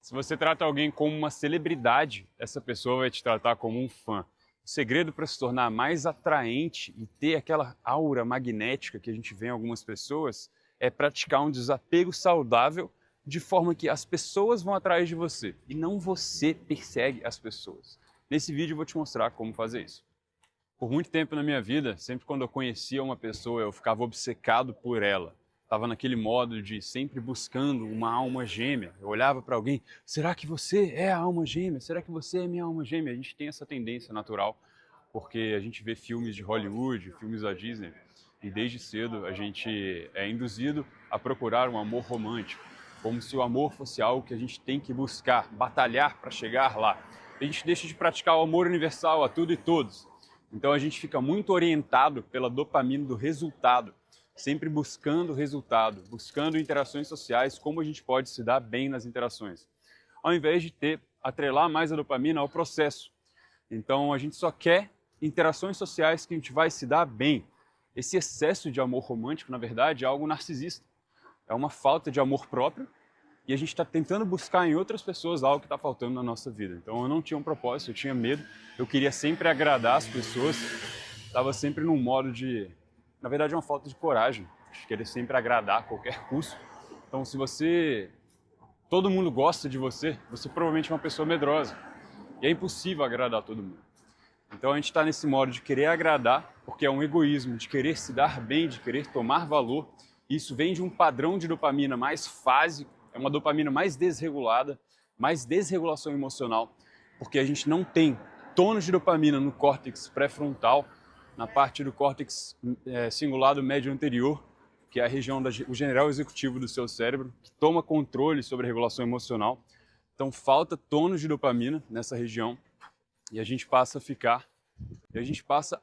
Se você trata alguém como uma celebridade, essa pessoa vai te tratar como um fã. O segredo para se tornar mais atraente e ter aquela aura magnética que a gente vê em algumas pessoas é praticar um desapego saudável de forma que as pessoas vão atrás de você e não você persegue as pessoas. Nesse vídeo eu vou te mostrar como fazer isso. Por muito tempo na minha vida, sempre quando eu conhecia uma pessoa, eu ficava obcecado por ela. Estava naquele modo de sempre buscando uma alma gêmea. Eu olhava para alguém, será que você é a alma gêmea? Será que você é minha alma gêmea? A gente tem essa tendência natural, porque a gente vê filmes de Hollywood, filmes da Disney, e desde cedo a gente é induzido a procurar um amor romântico, como se o amor fosse algo que a gente tem que buscar, batalhar para chegar lá. A gente deixa de praticar o amor universal a tudo e todos. Então a gente fica muito orientado pela dopamina do resultado, sempre buscando resultado, buscando interações sociais, como a gente pode se dar bem nas interações, ao invés de atrelar mais a dopamina ao processo. Então a gente só quer interações sociais que a gente vai se dar bem. Esse excesso de amor romântico, na verdade, é algo narcisista. É uma falta de amor próprio e a gente está tentando buscar em outras pessoas algo que está faltando na nossa vida. Então eu não tinha um propósito, eu tinha medo, eu queria sempre agradar as pessoas, estava sempre num modo de... Na verdade é uma falta de coragem, de querer sempre agradar a qualquer custo. Então se todo mundo gosta de você, você provavelmente é uma pessoa medrosa. E é impossível agradar todo mundo. Então a gente está nesse modo de querer agradar, porque é um egoísmo, de querer se dar bem, de querer tomar valor. Isso vem de um padrão de dopamina mais fásico, é uma dopamina mais desregulada, mais desregulação emocional, porque a gente não tem tônus de dopamina no córtex pré-frontal, na parte do córtex cingulado médio anterior, que é a região do general executivo do seu cérebro, que toma controle sobre a regulação emocional. Então falta tônus de dopamina nessa região e a gente passa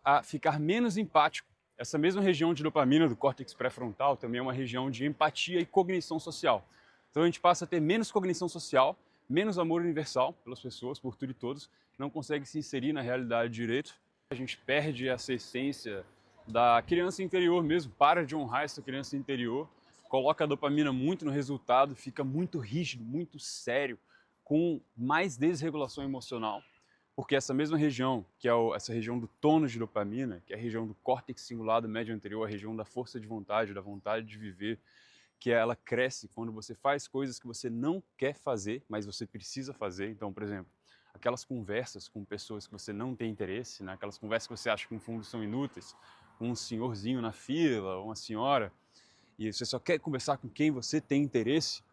a ficar menos empático. Essa mesma região de dopamina do córtex pré-frontal também é uma região de empatia e cognição social. Então a gente passa a ter menos cognição social, menos amor universal pelas pessoas, por tudo e todos, não consegue se inserir na realidade direito. A gente perde essa essência da criança interior mesmo, para de honrar essa criança interior, coloca a dopamina muito no resultado, fica muito rígido, muito sério, com mais desregulação emocional, porque essa mesma região, que é essa região do tônus de dopamina, que é a região do córtex cingulado médio anterior, a região da força de vontade, da vontade de viver, que ela cresce quando você faz coisas que você não quer fazer, mas você precisa fazer. Então, por exemplo, aquelas conversas com pessoas que você não tem interesse, né? Aquelas conversas que você acha que no fundo são inúteis, um senhorzinho na fila, uma senhora, e você só quer conversar com quem você tem interesse.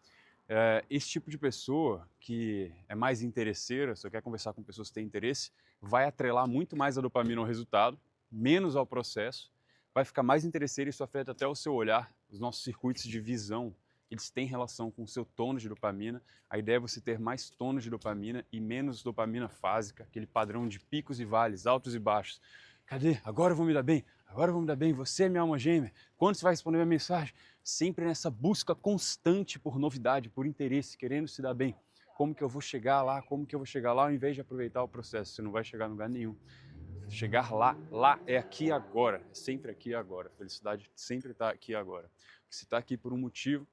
Esse tipo de pessoa que é mais interesseira, só quer conversar com pessoas que têm interesse, vai atrelar muito mais a dopamina ao resultado, menos ao processo, vai ficar mais interesseiro e isso afeta até o seu olhar, os nossos circuitos de visão, eles têm relação com o seu tônus de dopamina. A ideia é você ter mais tônus de dopamina e menos dopamina fásica, aquele padrão de picos e vales, altos e baixos. Cadê? Agora eu vou me dar bem, agora eu vou me dar bem, você é minha alma gêmea, quando você vai responder minha mensagem? Sempre nessa busca constante por novidade, por interesse, querendo se dar bem. Como que eu vou chegar lá? Como que eu vou chegar lá? Ao invés de aproveitar o processo, você não vai chegar em lugar nenhum. Chegar lá é aqui e agora, é sempre aqui e agora. A felicidade sempre está aqui e agora. Você está aqui por um motivo,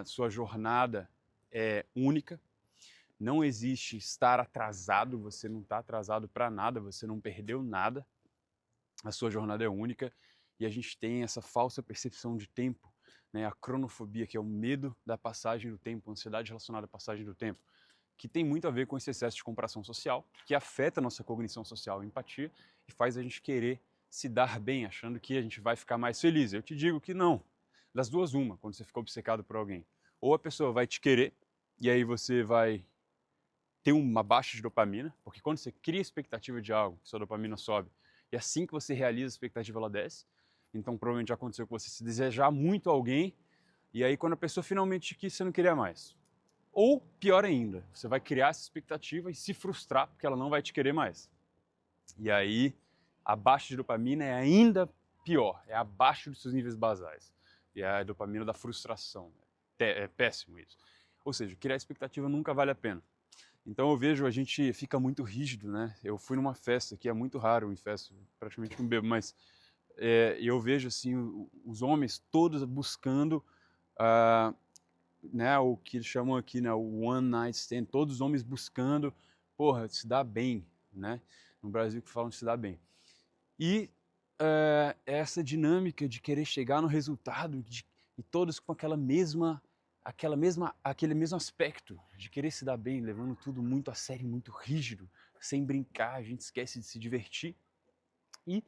sua jornada é única, não existe estar atrasado, você não está atrasado para nada, você não perdeu nada, a sua jornada é única e a gente tem essa falsa percepção de tempo, né? A cronofobia, que é o medo da passagem do tempo, a ansiedade relacionada à passagem do tempo, que tem muito a ver com esse excesso de comparação social, que afeta a nossa cognição social e empatia e faz a gente querer se dar bem, achando que a gente vai ficar mais feliz. Eu te digo que não. Das duas, uma, quando você fica obcecado por alguém. Ou a pessoa vai te querer, e aí você vai ter uma baixa de dopamina, porque quando você cria expectativa de algo, sua dopamina sobe, e assim que você realiza a expectativa, ela desce. Então provavelmente já aconteceu com você se desejar muito alguém, e aí quando a pessoa finalmente te quis, você não queria mais. Ou, pior ainda, você vai criar essa expectativa e se frustrar porque ela não vai te querer mais. E aí, a baixa de dopamina é ainda pior, é abaixo dos seus níveis basais. E é a dopamina da frustração. É péssimo isso. Ou seja, criar expectativa nunca vale a pena. Então eu vejo, a gente fica muito rígido, né? Eu fui numa festa, que é muito raro em festa, praticamente não bebo, mas eu vejo assim, os homens todos buscando né, o que eles chamam aqui, né, o one night stand, todos os homens buscando, porra, se dar bem, né? No Brasil que falam de se dar bem. E essa dinâmica de querer chegar no resultado e todos com aquele mesmo aspecto de querer se dar bem, levando tudo muito a sério, muito rígido, sem brincar, a gente esquece de se divertir. E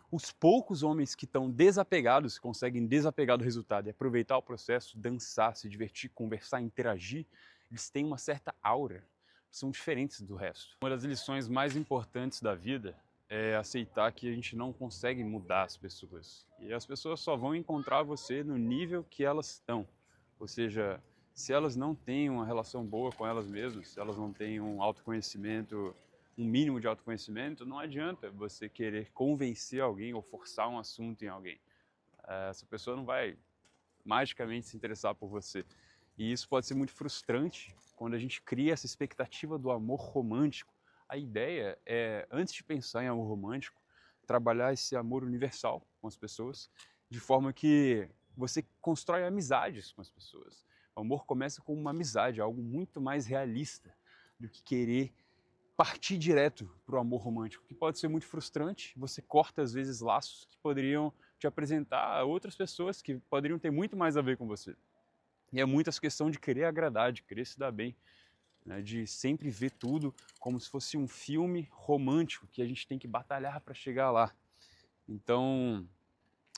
os poucos homens que estão desapegados, conseguem desapegar do resultado e aproveitar o processo, dançar, se divertir, conversar, interagir, eles têm uma certa aura, são diferentes do resto. Uma das lições mais importantes da vida é aceitar que a gente não consegue mudar as pessoas. E as pessoas só vão encontrar você no nível que elas estão. Ou seja, se elas não têm uma relação boa com elas mesmas, se elas não têm um autoconhecimento, um mínimo de autoconhecimento, não adianta você querer convencer alguém ou forçar um assunto em alguém. Essa pessoa não vai magicamente se interessar por você. E isso pode ser muito frustrante quando a gente cria essa expectativa do amor romântico. A ideia é, antes de pensar em amor romântico, trabalhar esse amor universal com as pessoas, de forma que você constrói amizades com as pessoas. O amor começa com uma amizade, algo muito mais realista do que querer partir direto para o amor romântico, que pode ser muito frustrante. Você corta, às vezes, laços que poderiam te apresentar a outras pessoas que poderiam ter muito mais a ver com você. E é muito essa questão de querer agradar, de querer se dar bem, né, de sempre ver tudo como se fosse um filme romântico que a gente tem que batalhar para chegar lá. Então,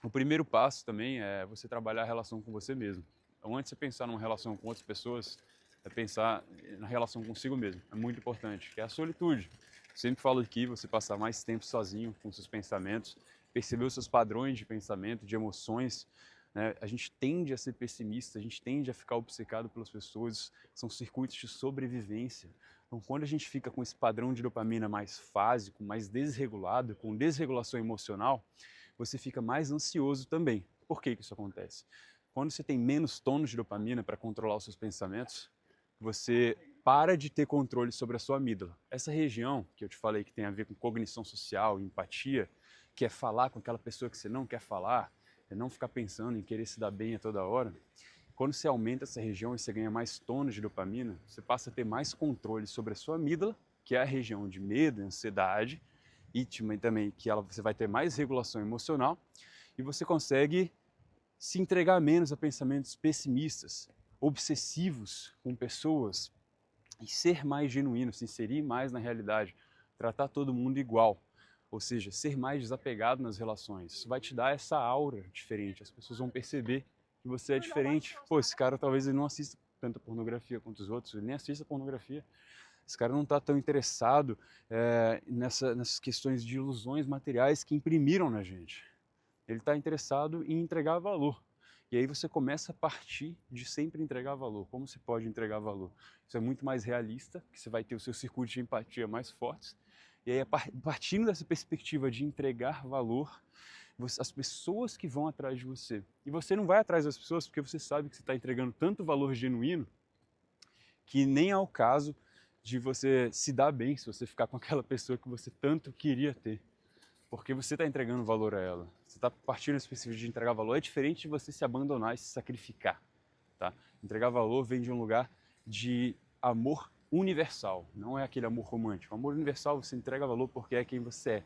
o primeiro passo também é você trabalhar a relação com você mesmo. Então, antes de você pensar numa relação com outras pessoas, é pensar na relação consigo mesmo. É muito importante, que é a solitude. Sempre falo aqui, você passar mais tempo sozinho com seus pensamentos, perceber os seus padrões de pensamento, de emoções, né? A gente tende a ser pessimista, a gente tende a ficar obcecado pelas pessoas, são circuitos de sobrevivência. Então, quando a gente fica com esse padrão de dopamina mais fásico, mais desregulado, com desregulação emocional, você fica mais ansioso também. Por que isso acontece? Quando você tem menos tônus de dopamina para controlar os seus pensamentos, você para de ter controle sobre a sua amígdala. Essa região que eu te falei que tem a ver com cognição social, empatia, que é falar com aquela pessoa que você não quer falar, é não ficar pensando em querer se dar bem a toda hora. Quando você aumenta essa região e você ganha mais tônus de dopamina, você passa a ter mais controle sobre a sua amígdala, que é a região de medo, ansiedade, e também que você vai ter mais regulação emocional, e você consegue se entregar menos a pensamentos pessimistas, obsessivos com pessoas, e ser mais genuíno, se inserir mais na realidade, tratar todo mundo igual. Ou seja, ser mais desapegado nas relações. Isso vai te dar essa aura diferente. As pessoas vão perceber que você é diferente. Pô, esse cara talvez ele não assista tanta pornografia quanto os outros, ele nem assista pornografia. Esse cara não está tão interessado nessas questões de ilusões materiais que imprimiram na gente. Ele está interessado em entregar valor. E aí você começa a partir de sempre entregar valor. Como você pode entregar valor? Isso é muito mais realista, que você vai ter o seu circuito de empatia mais fortes. E aí, partindo dessa perspectiva de entregar valor, as pessoas que vão atrás de você. E você não vai atrás das pessoas porque você sabe que você está entregando tanto valor genuíno que nem é o caso de você se dar bem se você ficar com aquela pessoa que você tanto queria ter. Porque você está entregando valor a ela. Você está partindo dessa perspectiva de entregar valor. É diferente de você se abandonar e se sacrificar. Tá? Entregar valor vem de um lugar de amor universal, não é aquele amor romântico. O amor universal você entrega valor porque é quem você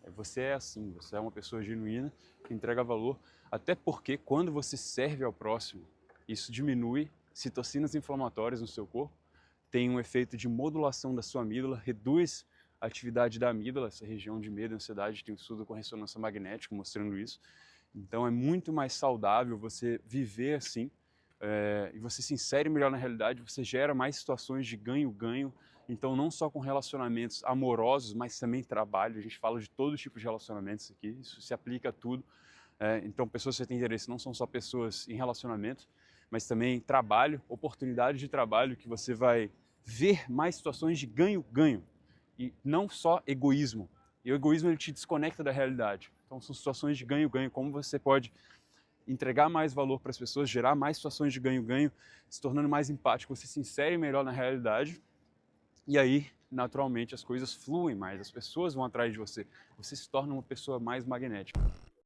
é. Você é assim, você é uma pessoa genuína que entrega valor, até porque quando você serve ao próximo, isso diminui citocinas inflamatórias no seu corpo, tem um efeito de modulação da sua amígdala, reduz a atividade da amígdala, essa região de medo e ansiedade, tem um estudo com ressonância magnética mostrando isso. Então é muito mais saudável você viver assim, e você se insere melhor na realidade, você gera mais situações de ganho-ganho, então não só com relacionamentos amorosos, mas também trabalho, a gente fala de todo tipo de relacionamentos aqui, isso se aplica a tudo, então pessoas que você tem interesse não são só pessoas em relacionamento, mas também trabalho, oportunidade de trabalho que você vai ver mais situações de ganho-ganho, e não só egoísmo, e o egoísmo ele te desconecta da realidade, então são situações de ganho-ganho, como você pode entregar mais valor para as pessoas, gerar mais situações de ganho-ganho, se tornando mais empático, você se insere melhor na realidade e aí, naturalmente, as coisas fluem mais, as pessoas vão atrás de você, você se torna uma pessoa mais magnética.